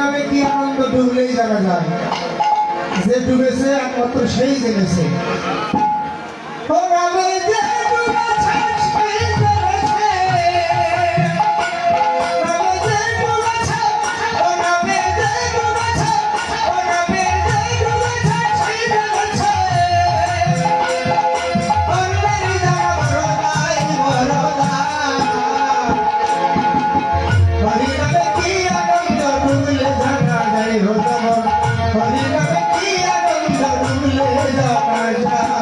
নামে কি আনন্দ ডুবলেই জানা যায়, যে ডুবেছে একমাত্র সেই জেনেছে। ও নামে যে ডুবেছে সেই জেনেছে, নামে যে ডুবেছে, ও নামে যে ডুবেছে, ও নামে যে ডুবেছে সেই জেনেছে। অন্যের জানা বড়দাই বড়দা, হরি নামে কি আনন্দ ডুবলে জানা যায় হো তোমার, হরি নামে কি আনন্দ ডুবলে জানা যায়।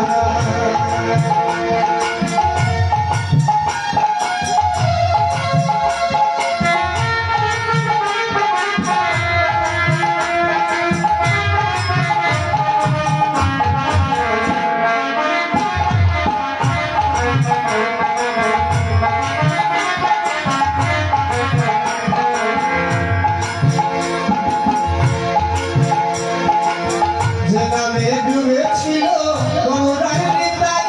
যে নামে ডুবেছিল গৌরাঙ্গ নিতাই,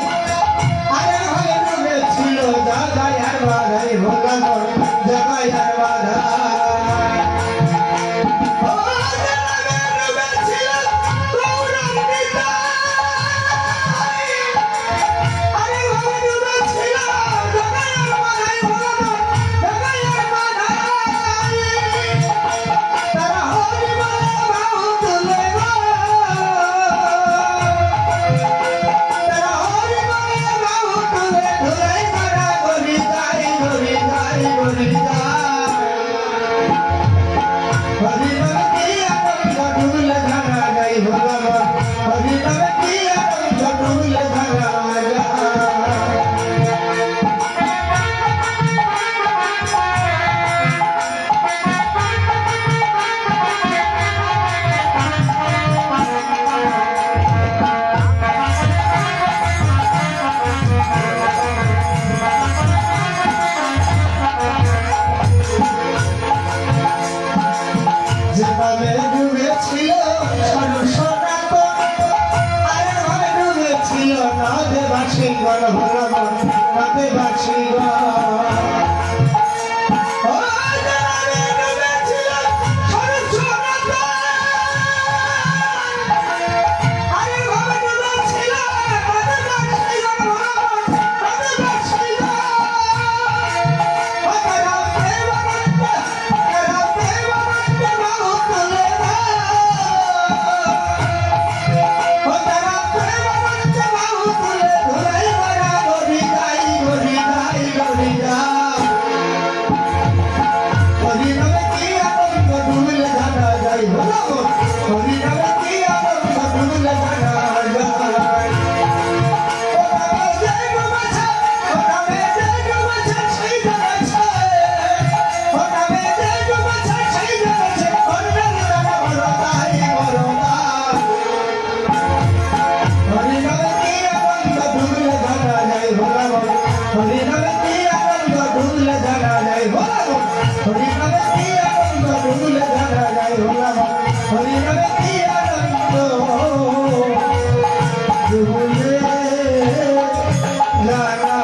আরে ভাবে ডুবেছিল জাগায় আর বাধাই ভোলা মন, জাগায় আর বাধাই। ও যে নামে ডুবেছিল গৌরাঙ্গ নিতাই, আরে ভাবে ডুবেছিল জাগায় আর বাধাই ভোলা মন, জাগায় আর বাধাই। তারা হরি বলে বাহু তুলে গো, তারা হরি বলে বাহু তুলে ধুলাই করা গরি যাই গরি যাই গরি যাই। হরি নামে কি আনন্দ ডুবলে জানা যায় ভোলা মন, হরি নামে কি আনন্দ ডুবলে জানা যায়। যে নামে ডুবেছিল সনাতন, আরে ভাবে ডুবেছিল নাদে বাসি গণ ভোলা মন, নাদে বাসি হরি নামে কি আনন্দ ডুবলে জানা যায় ভোলা মন, হরি নামে কি আনন্দ ডুবলে জানা যায়। ও নামে যে ডুবেছে, ও নামে যে ডুবেছে সেই জেনেছে, ও নামে যে ডুবেছে সেই জেনেছে। অন্যের জানা বড়দাই বড়দা, হরি নামে কি আনন্দ ডুবলে জানা যায় ভোলা মন, হরি নামে কি আনন্দ ডুবলে জানা যায় ভোলা মন, হরি নামে কি আনন্দ ডুবলে জানা যায় ভোলা মন, হরি নামে কি আনন্দ ডুবলে জানা